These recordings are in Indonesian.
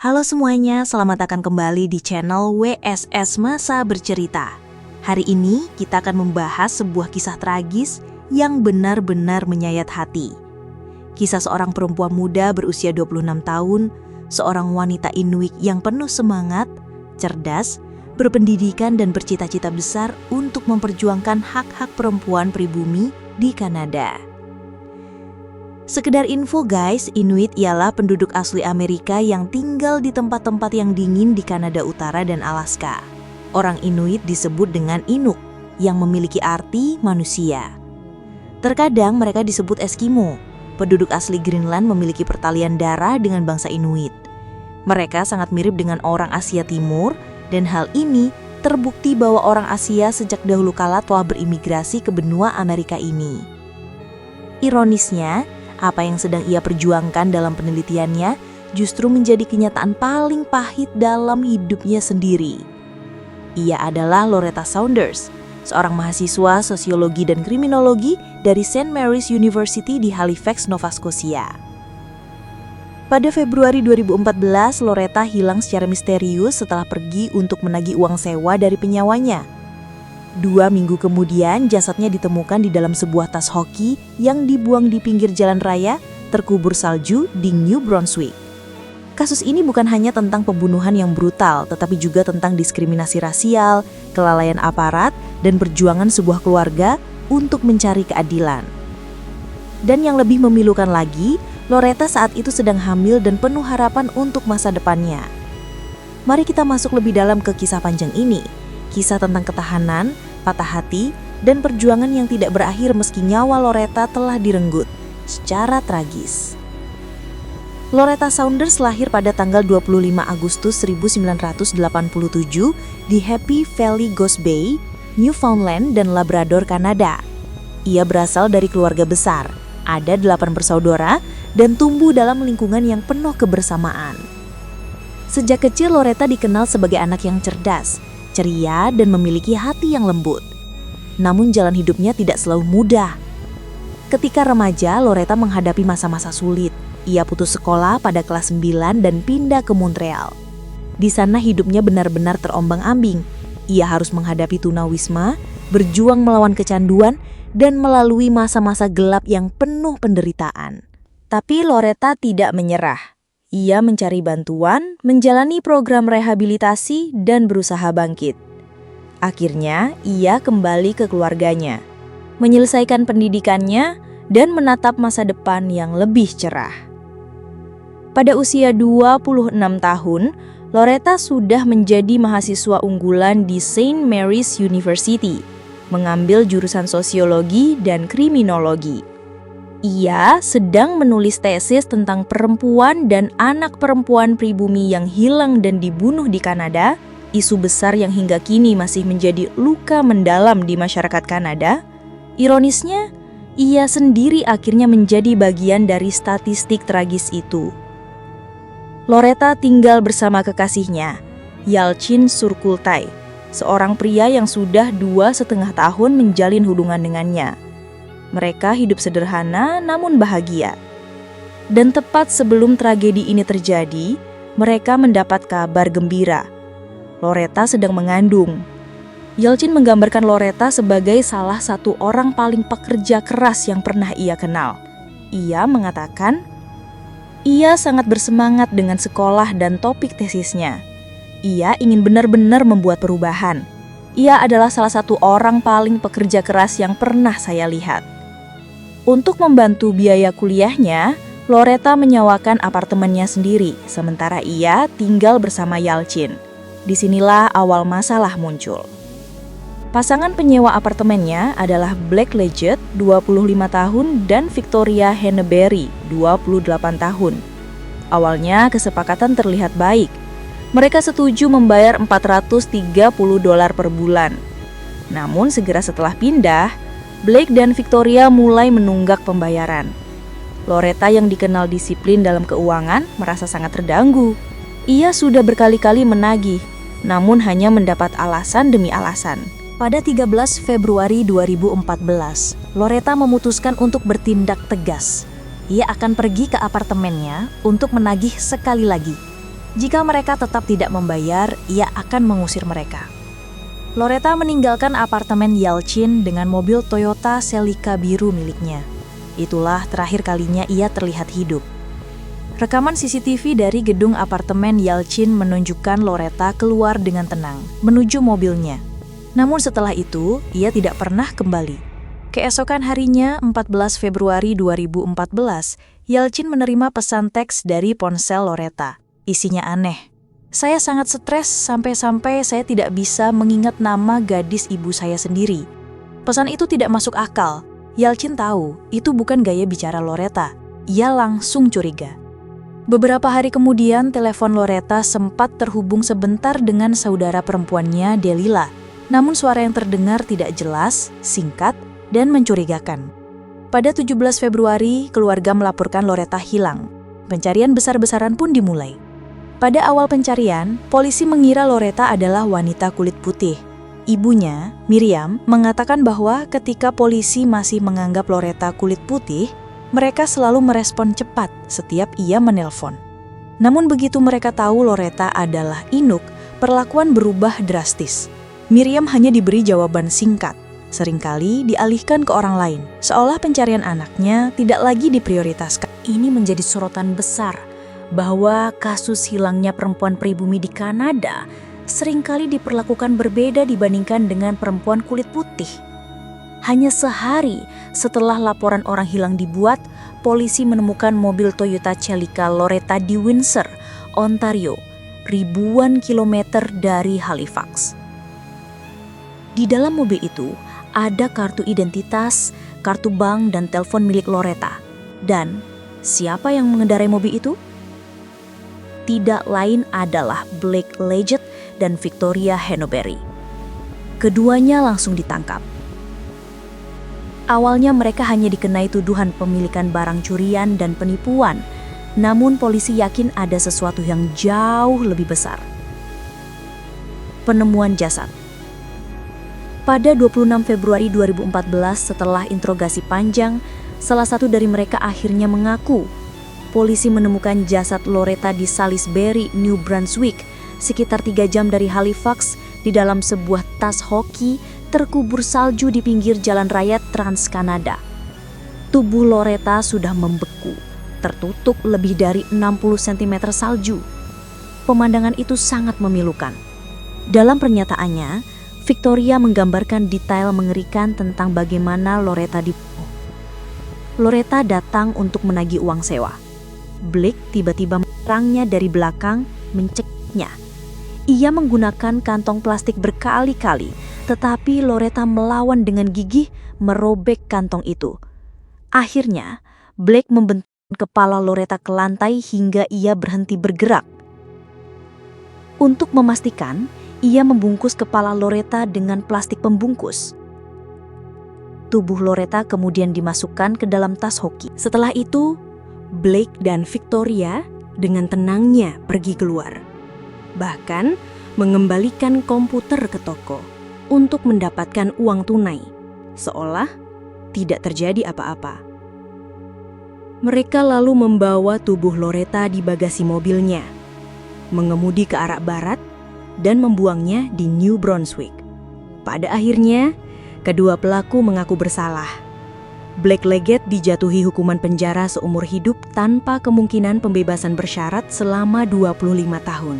Halo semuanya, selamat datang kembali di channel WSS Masa Bercerita. Hari ini kita akan membahas sebuah kisah tragis yang benar-benar menyayat hati. Kisah seorang perempuan muda berusia 26 tahun, seorang wanita Inuit yang penuh semangat, cerdas, berpendidikan dan bercita-cita besar untuk memperjuangkan hak-hak perempuan pribumi di Kanada. Sekedar info guys, Inuit ialah penduduk asli Amerika yang tinggal di tempat-tempat yang dingin di Kanada Utara dan Alaska. Orang Inuit disebut dengan Inuk, yang memiliki arti manusia. Terkadang mereka disebut Eskimo. Penduduk asli Greenland memiliki pertalian darah dengan bangsa Inuit. Mereka sangat mirip dengan orang Asia Timur, dan hal ini terbukti bahwa orang Asia sejak dahulu kala telah berimigrasi ke benua Amerika ini. Ironisnya, apa yang sedang ia perjuangkan dalam penelitiannya justru menjadi kenyataan paling pahit dalam hidupnya sendiri. Ia adalah Loretta Saunders, seorang mahasiswa sosiologi dan kriminologi dari St. Mary's University di Halifax, Nova Scotia. Pada Februari 2014, Loretta hilang secara misterius setelah pergi untuk menagih uang sewa dari penyewanya. 2 minggu kemudian, jasadnya ditemukan di dalam sebuah tas hoki yang dibuang di pinggir jalan raya terkubur salju di New Brunswick. Kasus ini bukan hanya tentang pembunuhan yang brutal, tetapi juga tentang diskriminasi rasial, kelalaian aparat, dan perjuangan sebuah keluarga untuk mencari keadilan. Dan yang lebih memilukan lagi, Loretta saat itu sedang hamil dan penuh harapan untuk masa depannya. Mari kita masuk lebih dalam ke kisah panjang ini. Kisah tentang ketahanan, patah hati, dan perjuangan yang tidak berakhir meski nyawa Loretta telah direnggut secara tragis. Loretta Saunders lahir pada tanggal 25 Agustus 1987 di Happy Valley Ghost Bay, Newfoundland dan Labrador, Kanada. Ia berasal dari keluarga besar, ada 8 bersaudara, dan tumbuh dalam lingkungan yang penuh kebersamaan. Sejak kecil Loretta dikenal sebagai anak yang cerdas, ceria, dan memiliki hati yang lembut. Namun jalan hidupnya tidak selalu mudah. Ketika remaja, Loretta menghadapi masa-masa sulit. Ia putus sekolah pada kelas 9 dan pindah ke Montreal. Di sana hidupnya benar-benar terombang-ambing. Ia harus menghadapi tunawisma, berjuang melawan kecanduan, dan melalui masa-masa gelap yang penuh penderitaan. Tapi Loretta tidak menyerah. Ia mencari bantuan, menjalani program rehabilitasi, dan berusaha bangkit. Akhirnya, ia kembali ke keluarganya, menyelesaikan pendidikannya, dan menatap masa depan yang lebih cerah. Pada usia 26 tahun, Loretta sudah menjadi mahasiswa unggulan di St. Mary's University, mengambil jurusan sosiologi dan kriminologi. Ia sedang menulis tesis tentang perempuan dan anak perempuan pribumi yang hilang dan dibunuh di Kanada, isu besar yang hingga kini masih menjadi luka mendalam di masyarakat Kanada. Ironisnya, ia sendiri akhirnya menjadi bagian dari statistik tragis itu. Loretta tinggal bersama kekasihnya, Yalchin Surkultai, seorang pria yang sudah 2,5 tahun menjalin hubungan dengannya. Mereka hidup sederhana namun bahagia. Dan tepat sebelum tragedi ini terjadi, mereka mendapat kabar gembira. Loretta sedang mengandung. Yalchin menggambarkan Loretta sebagai salah satu orang paling pekerja keras yang pernah ia kenal. Ia mengatakan, ia sangat bersemangat dengan sekolah dan topik tesisnya. Ia ingin benar-benar membuat perubahan. Ia adalah salah satu orang paling pekerja keras yang pernah saya lihat. Untuk membantu biaya kuliahnya, Loretta menyewakan apartemennya sendiri, sementara ia tinggal bersama Yalchin. Disinilah awal masalah muncul. Pasangan penyewa apartemennya adalah Blake Leggett, 25 tahun, dan Victoria Henneberry, 28 tahun. Awalnya kesepakatan terlihat baik. Mereka setuju membayar $430 per bulan. Namun segera setelah pindah, Blake dan Victoria mulai menunggak pembayaran. Loretta yang dikenal disiplin dalam keuangan merasa sangat terganggu. Ia sudah berkali-kali menagih, namun hanya mendapat alasan demi alasan. Pada 13 Februari 2014, Loretta memutuskan untuk bertindak tegas. Ia akan pergi ke apartemennya untuk menagih sekali lagi. Jika mereka tetap tidak membayar, ia akan mengusir mereka. Loretta meninggalkan apartemen Yelchin dengan mobil Toyota Celica biru miliknya. Itulah terakhir kalinya ia terlihat hidup. Rekaman CCTV dari gedung apartemen Yelchin menunjukkan Loretta keluar dengan tenang, menuju mobilnya. Namun setelah itu, ia tidak pernah kembali. Keesokan harinya, 14 Februari 2014, Yelchin menerima pesan teks dari ponsel Loretta. Isinya aneh. Saya sangat stres sampai-sampai saya tidak bisa mengingat nama gadis ibu saya sendiri. Pesan itu tidak masuk akal. Yelchin tahu, itu bukan gaya bicara Loretta. Ia langsung curiga. Beberapa hari kemudian, telepon Loretta sempat terhubung sebentar dengan saudara perempuannya, Delila. Namun suara yang terdengar tidak jelas, singkat, dan mencurigakan. Pada 17 Februari, keluarga melaporkan Loretta hilang. Pencarian besar-besaran pun dimulai. Pada awal pencarian, polisi mengira Loretta adalah wanita kulit putih. Ibunya, Miriam, mengatakan bahwa ketika polisi masih menganggap Loretta kulit putih, mereka selalu merespon cepat setiap ia menelpon. Namun begitu mereka tahu Loretta adalah Inuk, perlakuan berubah drastis. Miriam hanya diberi jawaban singkat, seringkali dialihkan ke orang lain, seolah pencarian anaknya tidak lagi diprioritaskan. Ini menjadi sorotan besar, bahwa kasus hilangnya perempuan pribumi di Kanada seringkali diperlakukan berbeda dibandingkan dengan perempuan kulit putih. Hanya sehari setelah laporan orang hilang dibuat, polisi menemukan mobil Toyota Celica Loretta di Windsor, Ontario, ribuan kilometer dari Halifax. Di dalam mobil itu ada kartu identitas, kartu bank, dan telepon milik Loretta. Dan siapa yang mengendarai mobil itu? Tidak lain adalah Blake Leggett dan Victoria Henneberry. Keduanya langsung ditangkap. Awalnya mereka hanya dikenai tuduhan pemilikan barang curian dan penipuan, namun polisi yakin ada sesuatu yang jauh lebih besar. Penemuan jasad. Pada 26 Februari 2014, setelah interogasi panjang, salah satu dari mereka akhirnya mengaku. Polisi menemukan jasad Loretta di Salisbury, New Brunswick, sekitar 3 jam dari Halifax, di dalam sebuah tas hoki terkubur salju di pinggir jalan raya Trans-Kanada. Tubuh Loretta sudah membeku, tertutup lebih dari 60 cm salju. Pemandangan itu sangat memilukan. Dalam pernyataannya, Victoria menggambarkan detail mengerikan tentang bagaimana Loretta dibunuh. Loretta datang untuk menagih uang sewa. Blake tiba-tiba menyerangnya dari belakang, mencekiknya. Ia menggunakan kantong plastik berkali-kali, tetapi Loretta melawan dengan gigih, merobek kantong itu. Akhirnya, Blake membenturkan kepala Loretta ke lantai hingga ia berhenti bergerak. Untuk memastikan, ia membungkus kepala Loretta dengan plastik pembungkus. Tubuh Loretta kemudian dimasukkan ke dalam tas hoki. Setelah itu, Blake dan Victoria dengan tenangnya pergi keluar. Bahkan mengembalikan komputer ke toko untuk mendapatkan uang tunai, seolah tidak terjadi apa-apa. Mereka lalu membawa tubuh Loretta di bagasi mobilnya, mengemudi ke arah barat, dan membuangnya di New Brunswick. Pada akhirnya, kedua pelaku mengaku bersalah. Blake Leggett dijatuhi hukuman penjara seumur hidup tanpa kemungkinan pembebasan bersyarat selama 25 tahun.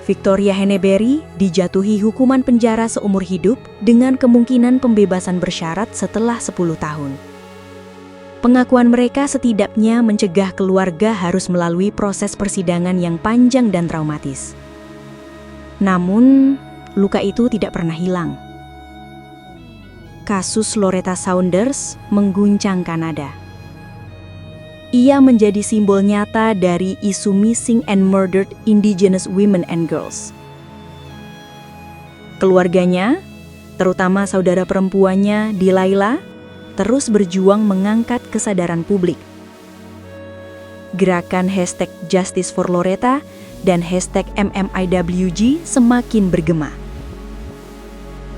Victoria Henneberry dijatuhi hukuman penjara seumur hidup dengan kemungkinan pembebasan bersyarat setelah 10 tahun. Pengakuan mereka setidaknya mencegah keluarga harus melalui proses persidangan yang panjang dan traumatis. Namun, luka itu tidak pernah hilang. Kasus Loretta Saunders mengguncang Kanada. Ia menjadi simbol nyata dari isu missing and murdered indigenous women and girls. Keluarganya, terutama saudara perempuannya, Delilah, terus berjuang mengangkat kesadaran publik. Gerakan #Justice for Loretta dan #MMIWG semakin bergema.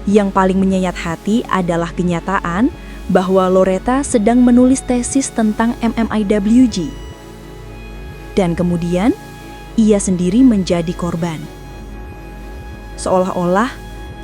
Yang paling menyayat hati adalah kenyataan bahwa Loretta sedang menulis tesis tentang MMIWG. Dan kemudian, ia sendiri menjadi korban. Seolah-olah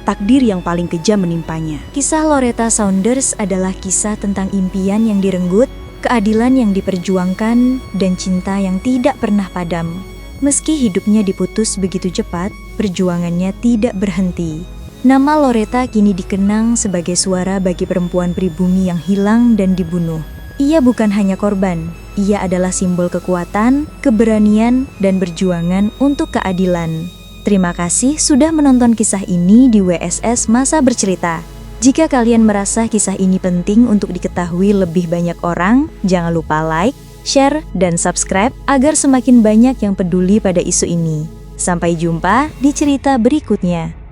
takdir yang paling kejam menimpanya. Kisah Loretta Saunders adalah kisah tentang impian yang direnggut, keadilan yang diperjuangkan, dan cinta yang tidak pernah padam. Meski hidupnya diputus begitu cepat, perjuangannya tidak berhenti. Nama Loretta kini dikenang sebagai suara bagi perempuan pribumi yang hilang dan dibunuh. Ia bukan hanya korban, ia adalah simbol kekuatan, keberanian, dan perjuangan untuk keadilan. Terima kasih sudah menonton kisah ini di WSS Masa Bercerita. Jika kalian merasa kisah ini penting untuk diketahui lebih banyak orang, jangan lupa like, share, dan subscribe agar semakin banyak yang peduli pada isu ini. Sampai jumpa di cerita berikutnya.